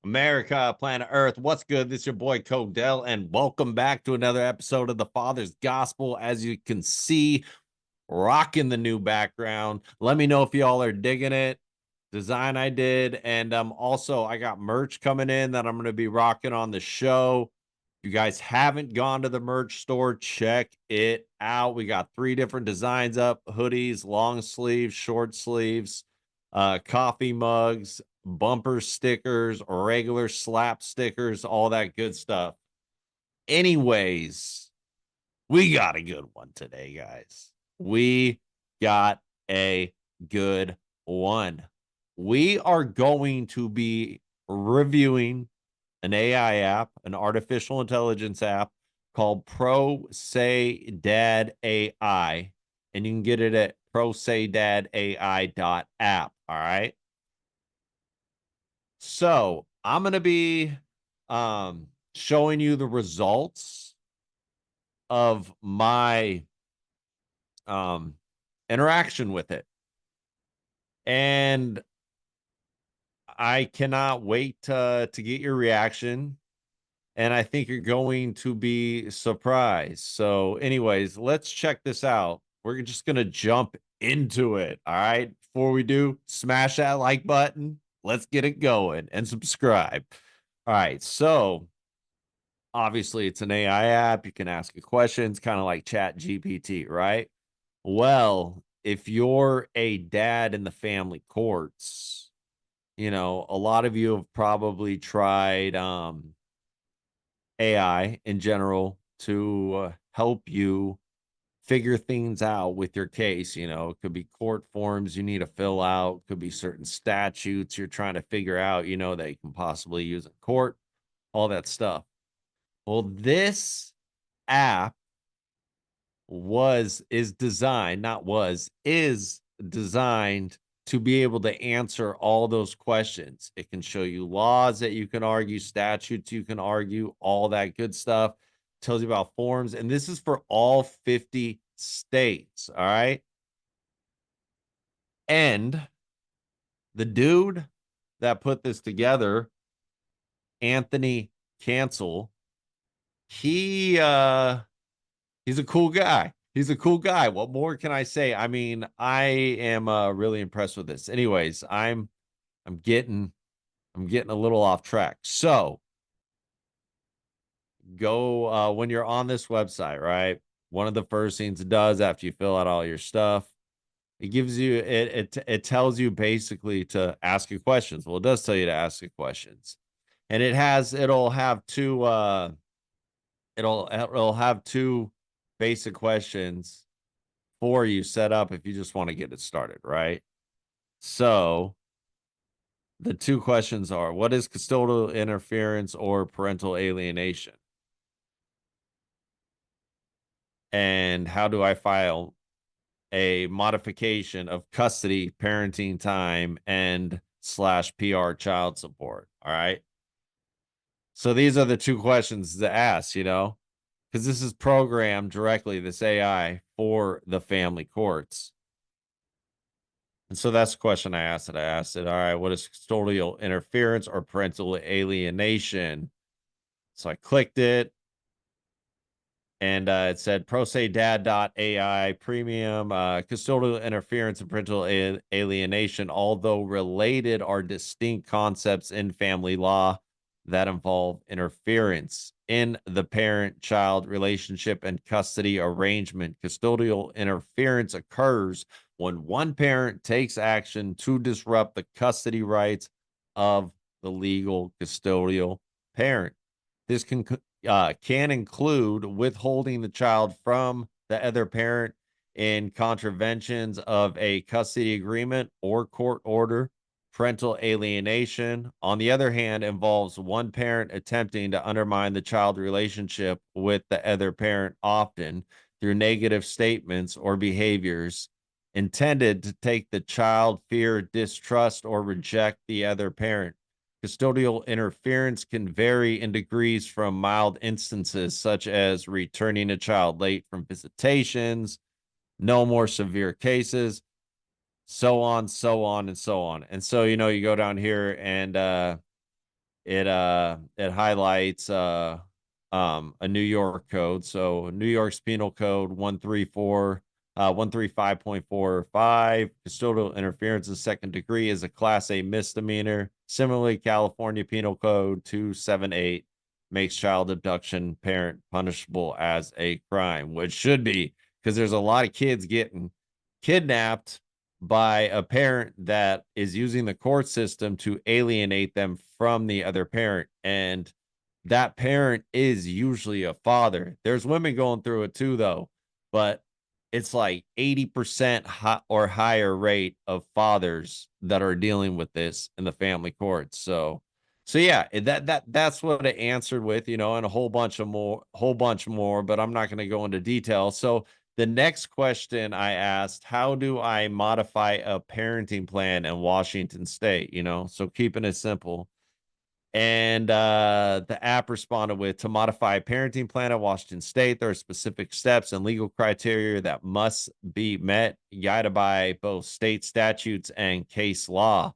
America, planet Earth. What's good? This is your boy Codell, and welcome back to another episode of the Father's Gospel. As you can see, rocking the new background. Let me know if y'all are digging it. Design I did, and also I got merch coming in that I'm going to be rocking on the show. If you guys haven't gone to the merch store, check it out. We got 3 different designs up: hoodies, long sleeves, short sleeves, coffee mugs, bumper stickers, regular slap stickers, all that good stuff. Anyways, we got a good one today, guys. We got a good one. We are going to be reviewing an AI app, an artificial intelligence app called Pro Say Dad AI, and you can get it at prosaydadai.app. All right. So I'm going to be showing you the results of my um, interaction with it. And I cannot wait to get your reaction. And I think you're going to be surprised. So, anyways, let's check this out. We're just going to jump into it. All right. Before we do, smash that like button. Let's get it going and subscribe. All right. So, obviously, it's an AI app. You can ask it questions, kind of like Chat GPT, right? Well, if you're a dad in the family courts, a lot of you have probably tried AI in general to help you figure things out with your case. It could be court forms you need to fill out, could be certain statutes you're trying to figure out, that you can possibly use in court, all that stuff. Well, this app is designed to be able to answer all those questions. It can show you laws that you can argue, statutes you can argue, all that good stuff. Tells you about forms, and this is for all 50 states. All right. And the dude that put this together, Anthony Cancel, he he's a cool guy. He's a cool guy. What more can I say? I mean, I am really impressed with this. Anyways, I'm getting a little off track. So go when you're on this website, right? One of the first things it does after you fill out all your stuff, it gives you it tells you basically to ask you questions. Well, it does tell you to ask you questions. And it'll have it'll have two basic questions for you set up if you just want to get it started, right? So the two questions are: what is custodial interference or parental alienation? And how do I file a modification of custody, parenting time, and slash PR child support? All right. So these are the two questions to ask, because this is programmed directly, this AI, for the family courts. And so that's the question I asked it. I asked it, all right, what is custodial interference or parental alienation? So I clicked it, and it said prosaydad.ai premium, custodial interference and parental alienation, although related, are distinct concepts in family law that involve interference in the parent-child relationship and custody arrangement. Custodial interference occurs when one parent takes action to disrupt the custody rights of the legal custodial parent. This can include withholding the child from the other parent in contraventions of a custody agreement or court order. Parental alienation, on the other hand, involves one parent attempting to undermine the child relationship with the other parent, often through negative statements or behaviors intended to take the child, fear, distrust, or reject the other parent. Custodial interference can vary in degrees from mild instances, such as returning a child late from visitations, no more severe cases, so on, so on, and so on. And so, you go down here and it highlights a New York code. So New York's penal code 135.45, custodial interference in second degree is a class A misdemeanor. Similarly, California Penal Code 278 makes child abduction parent punishable as a crime, which should be, because there's a lot of kids getting kidnapped by a parent that is using the court system to alienate them from the other parent. And that parent is usually a father. There's women going through it too, though, but it's like 80% or higher rate of fathers that are dealing with this in the family courts. So yeah, that's what it answered with, and a whole bunch more, but I'm not going to go into detail. So the next question I asked, how do I modify a parenting plan in Washington State? So keeping it simple. And the app responded with, to modify a parenting plan at Washington State, there are specific steps and legal criteria that must be met, guided by both state statutes and case law.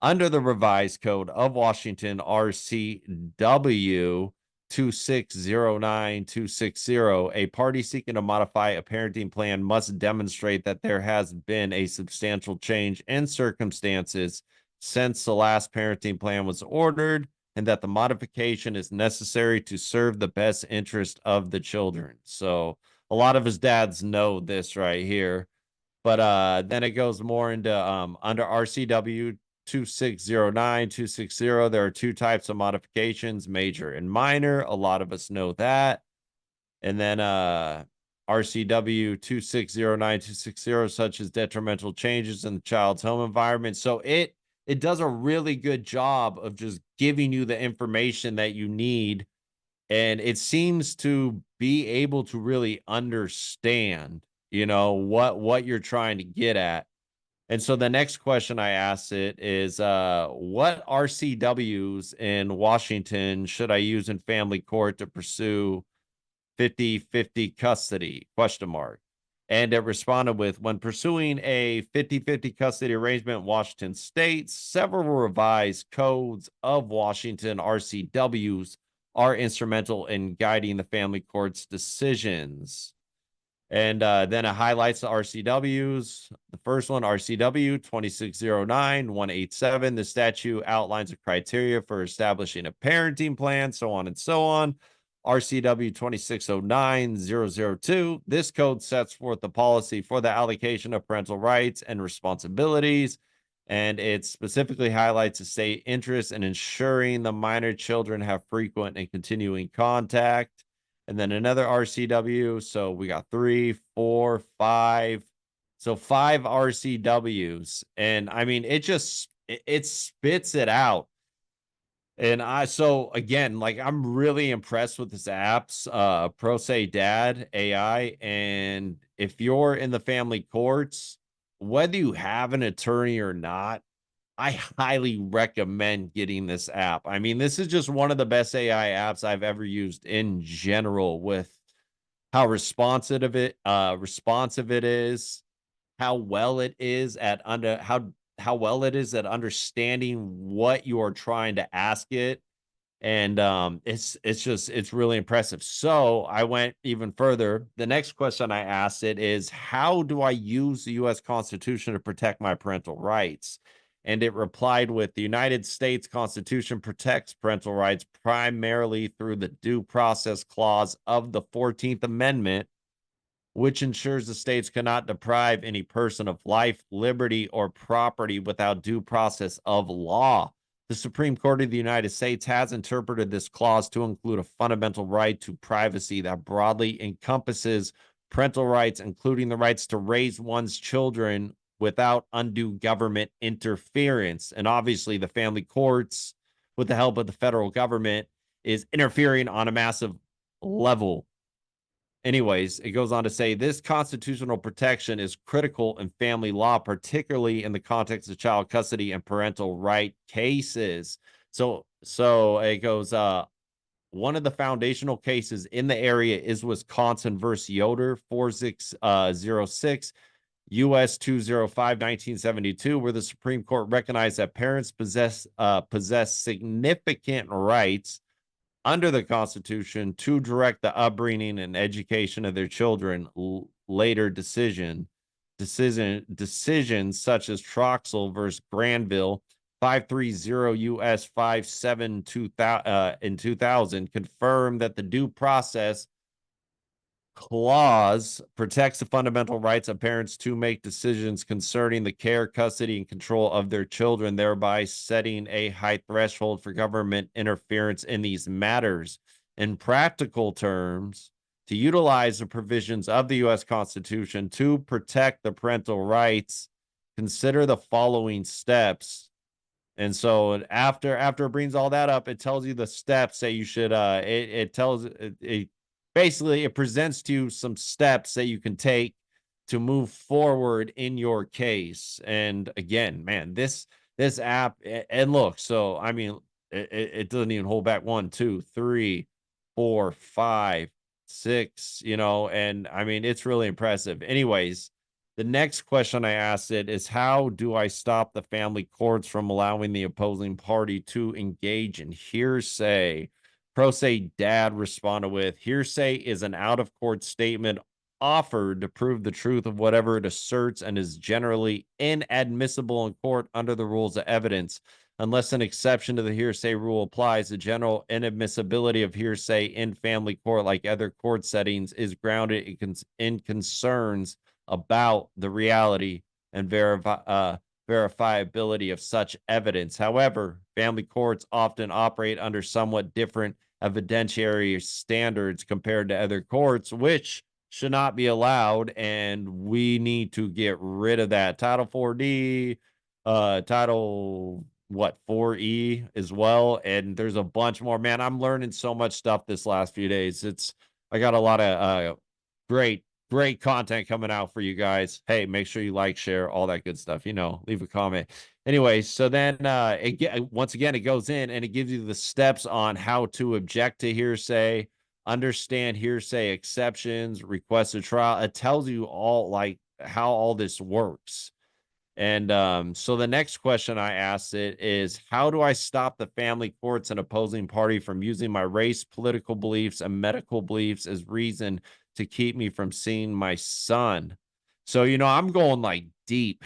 Under the revised code of Washington, RCW 2609260, a party seeking to modify a parenting plan must demonstrate that there has been a substantial change in circumstances since the last parenting plan was ordered, and that the modification is necessary to serve the best interest of the children. So a lot of his dads know this right here. But then it goes more into under RCW 2609260, there are two types of modifications, major and minor. A lot of us know that. And then RCW 2609260, such as detrimental changes in the child's home environment. So it does a really good job of just giving you the information that you need, and it seems to be able to really understand, what you're trying to get at. And so the next question I asked it is, what RCWs in Washington should I use in family court to pursue 50-50 custody? Question mark. And it responded with, when pursuing a 50-50 custody arrangement in Washington State, several revised codes of Washington RCWs are instrumental in guiding the family court's decisions. And then it highlights the RCWs. The first one, RCW 2609187. The statute outlines the criteria for establishing a parenting plan, so on and so on. RCW 2609002. This code sets forth the policy for the allocation of parental rights and responsibilities, and it specifically highlights the state interest in ensuring the minor children have frequent and continuing contact. And then another RCW. So we got 3, 4, 5. So 5 RCWs. And I mean, it spits it out. And so again, like, I'm really impressed with this app's Pro Say Dad AI. And if you're in the family courts, whether you have an attorney or not, I highly recommend getting this app. I mean, this is just one of the best AI apps I've ever used in general, with how responsive it is, how well it is at how well it is at understanding what you are trying to ask it. And it's really impressive. So I went even further. The next question I asked it is, how do I use the US Constitution to protect my parental rights? And it replied with, the United States Constitution protects parental rights primarily through the Due Process Clause of the 14th Amendment, which ensures the states cannot deprive any person of life, liberty, or property without due process of law. The Supreme Court of the United States has interpreted this clause to include a fundamental right to privacy that broadly encompasses parental rights, including the rights to raise one's children without undue government interference. And obviously, the family courts, with the help of the federal government, is interfering on a massive level. Anyways, it goes on to say, this constitutional protection is critical in family law, particularly in the context of child custody and parental right cases. So it goes, one of the foundational cases in the area is Wisconsin versus Yoder 4606. US 205 1972, where the Supreme Court recognized that parents possess significant rights under the Constitution to direct the upbringing and education of their children. Later decisions such as Troxel versus Granville 530 US 57 in 2000 confirmed that the due process clause protects the fundamental rights of parents to make decisions concerning the care, custody, and control of their children, thereby setting a high threshold for government interference in these matters. In practical terms, to utilize the provisions of the U.S. Constitution to protect the parental rights, consider the following steps. And so after it brings all that up, it tells you the steps that you should it tells it basically it presents to you some steps that you can take to move forward in your case. And again, man, this app, and look, so I mean, it doesn't even hold back 1, 2, 3, 4, 5, 6, and I mean, it's really impressive. Anyways, the next question I asked it is, how do I stop the family courts from allowing the opposing party to engage in hearsay? Pro se dad responded with, hearsay is an out of court statement offered to prove the truth of whatever it asserts and is generally inadmissible in court under the rules of evidence. Unless an exception to the hearsay rule applies, the general inadmissibility of hearsay in family court, like other court settings, is grounded in concerns about the reality and verifiability of such evidence. However, family courts often operate under somewhat different evidentiary standards compared to other courts, which should not be allowed, and we need to get rid of that. Title 4D, Title 4E as well, and there's a bunch more. Man, I'm learning so much stuff this last few days. I got a lot of great content coming out for you guys. Hey, make sure you like, share, all that good stuff. Leave a comment. Anyway, so then once again, it goes in and it gives you the steps on how to object to hearsay, understand hearsay exceptions, request a trial. It tells you all like how all this works. And so the next question I asked it is, how do I stop the family courts and opposing party from using my race, political beliefs, and medical beliefs as reason to keep me from seeing my son? So, I'm going like deep,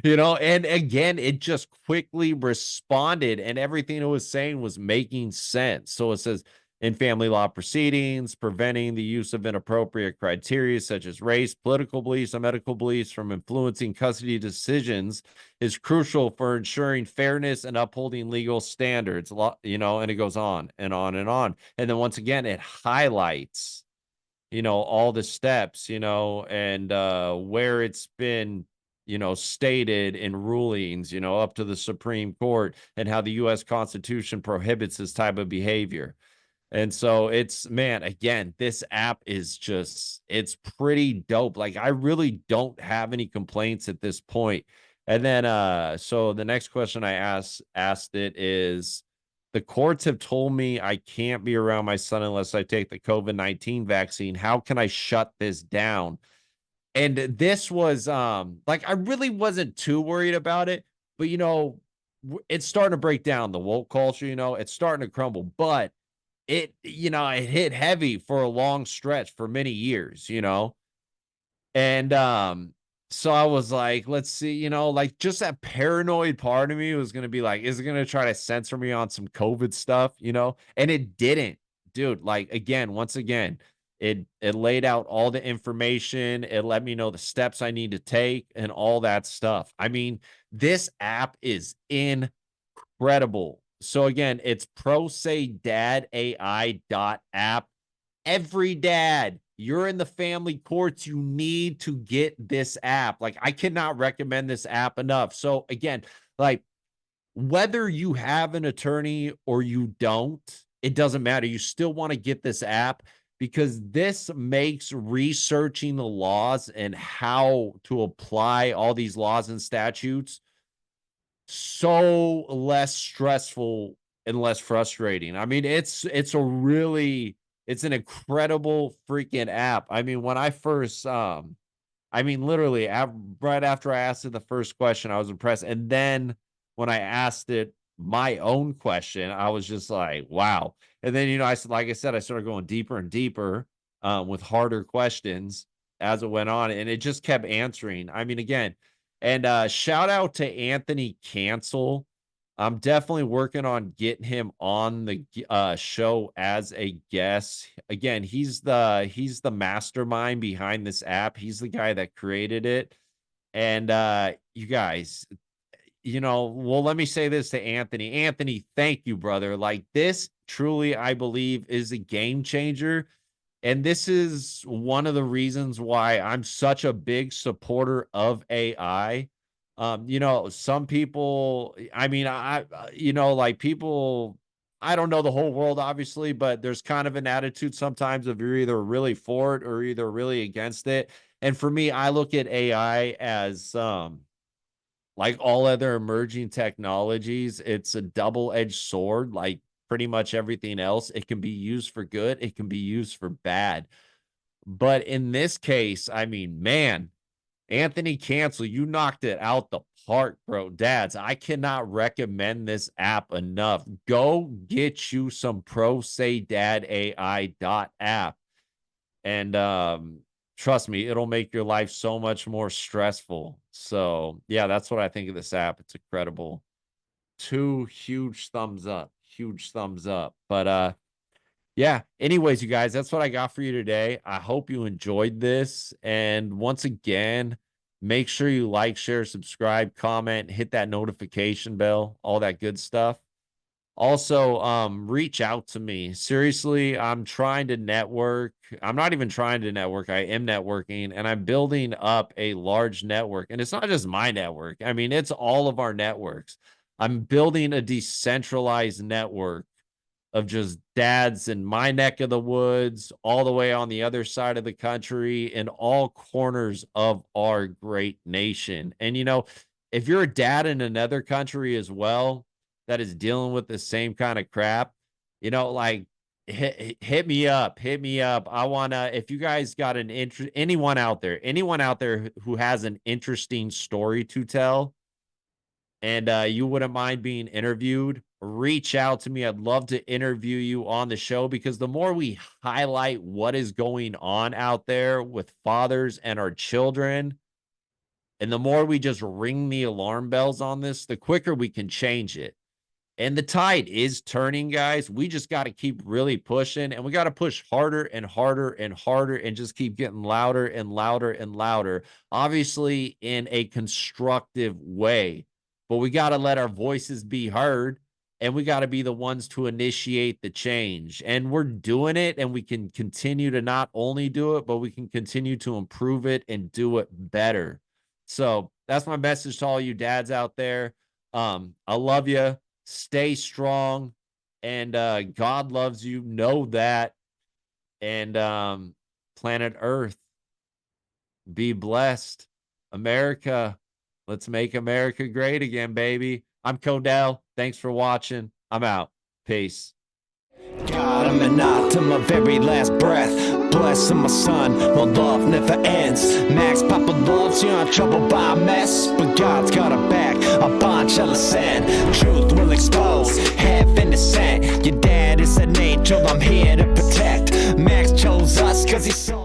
and again, it just quickly responded and everything it was saying was making sense. So it says, in family law proceedings, preventing the use of inappropriate criteria such as race, political beliefs, and medical beliefs from influencing custody decisions is crucial for ensuring fairness and upholding legal standards. And it goes on and on and on. And then once again, it highlights, all the steps, and where it's been, stated in rulings, up to the Supreme Court, and how the U.S. Constitution prohibits this type of behavior. And so man, again, this app is it's pretty dope. Like, I really don't have any complaints at this point. And then, so the next question I asked it is, the courts have told me I can't be around my son unless I take the COVID-19 vaccine. How can I shut this down? And this was, like, I really wasn't too worried about it, but it's starting to break down the woke culture, it's starting to crumble, but it hit heavy for a long stretch for many years, and so I was like, let's see, like, just that paranoid part of me was going to be like, is it going to try to censor me on some COVID stuff, and it didn't. Dude, like, again, once again, it laid out all the information, it let me know the steps I need to take and all that stuff. I mean, this app is incredible. So again, it's prosedadai.app. Every dad, you're in the family courts, you need to get this app. Like, I cannot recommend this app enough. So again, like, whether you have an attorney or you don't, it doesn't matter. You still want to get this app, because this makes researching the laws and how to apply all these laws and statutes so less stressful and less frustrating. I mean, it's an incredible freaking app. I mean, when I first I mean, literally, right after I asked it the first question, I was impressed. And then when I asked it my own question, I was just like, wow. And then, I said, like I said, I started going deeper and deeper with harder questions as it went on, and it just kept answering. I mean, again, and shout out to Anthony Cancel. I'm definitely working on getting him on the show as a guest. Again, he's the mastermind behind this app. He's the guy that created it. And you guys, well, let me say this to Anthony. Anthony, thank you, brother. Like, this truly, I believe, is a game changer. And this is one of the reasons why I'm such a big supporter of AI. Some people, I mean, like, people, I don't know the whole world, obviously, but there's kind of an attitude sometimes of you're either really for it or either really against it. And for me, I look at AI as, like all other emerging technologies, it's a double-edged sword, like pretty much everything else. It can be used for good, it can be used for bad. But in this case, I mean, man, Anthony Cancel, you knocked it out the park, bro. Dads, I cannot recommend this app enough. Go get you some ProSayDadAI.app. And trust me, it'll make your life so much more stressful. So yeah, that's what I think of this app. It's incredible. 2 huge thumbs up. Huge thumbs up. But yeah, anyways, you guys, that's what I got for you today. I hope you enjoyed this. And once again, make sure you like, share, subscribe, comment, hit that notification bell, all that good stuff. Also, reach out to me. Seriously, I'm trying to network. I'm not even trying to network. I am networking, and I'm building up a large network. And it's not just my network. I mean, it's all of our networks. I'm building a decentralized network of just dads in my neck of the woods, all the way on the other side of the country, in all corners of our great nation. And, if you're a dad in another country as well that is dealing with the same kind of crap, like, hit me up. Hit me up. I want to, if you guys got an interest, anyone out there who has an interesting story to tell, and you wouldn't mind being interviewed, reach out to me. I'd love to interview you on the show, because the more we highlight what is going on out there with fathers and our children, and the more we just ring the alarm bells on this, the quicker we can change it. And the tide is turning, guys. We just got to keep really pushing, and we got to push harder and harder and harder, and just keep getting louder and louder and louder, obviously in a constructive way. But we got to let our voices be heard, and we got to be the ones to initiate the change. And we're doing it, and we can continue to not only do it, but we can continue to improve it and do it better. So that's my message to all you dads out there. I love you. Stay strong, and God loves you. Know that. And planet Earth, be blessed. America, let's make America great again, baby. I'm Codell. Thanks for watching. I'm out. Peace. God, I'm an out to my very last breath. Blessing my son, my love never ends. Max Papa loves you, I'm troubled by a mess, but God's got a back, a bond shall ascend. Truth will expose, heaven is sent. Your dad is an angel, I'm here to protect. Max chose us cause he saw